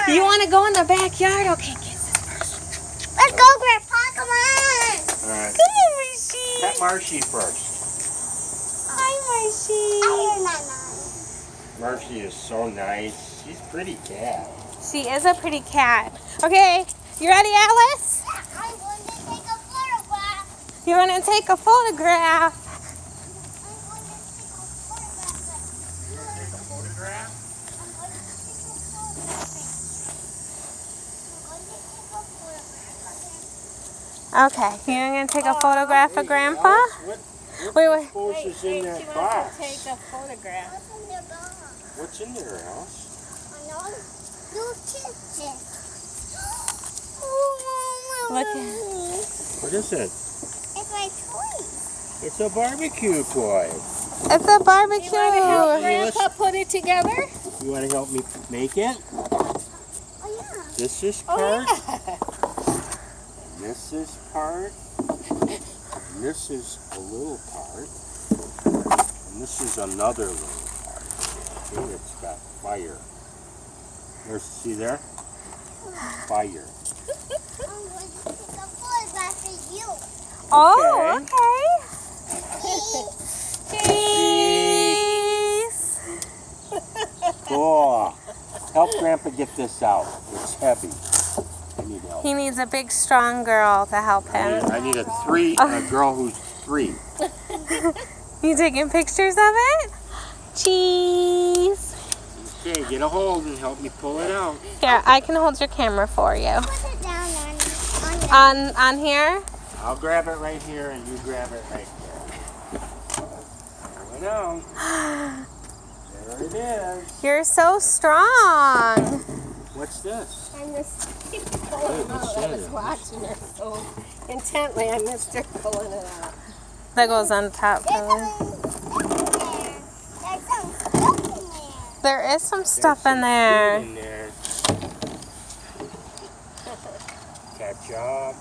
You want to go in the backyard? Okay, kisses first. Let's go, Grandpa. Come on. All right. Come on, Marshy. Pet Marshy first. Hi, Marshy. You're not nice. Marshy is so nice. She's a pretty cat. She is a pretty cat. Okay, you ready, Alice? I'm going to take a photograph. You want to take a photograph? Okay, you're going to take a photograph of Grandpa? Wait. What's is in that box? Take a photograph. What's in the box? What's in there, Alice? I know. You kiss it. Look What is it? It's my toy. It's a barbecue toy. It's a barbecue. Grandpa put it together? You want to help me make it? Oh, yeah. This is part. This is part. And this is a little part. And this is another little part. Okay, it's got fire. There's, see there? Fire. I'm going to take a photograph for you. Oh, Okay. okay. Cheese. Cool. Help Grandpa get this out. It's heavy. I need help. He needs a big, strong girl to help him. I need a girl who's 3. You taking pictures of it? Cheese. Okay, get a hold and help me pull it out. Here, I can hold your camera for you. Put it down on On here? I'll grab it right here and you grab it right there. Pull it out. There it is. You're so strong. What's this? I missed Hey, pulling what's out. I that? was watching her so intently. I missed her pulling it out. That goes on top. Probably. There's some stuff in there. There is some stuff in there. In there. Ketchup.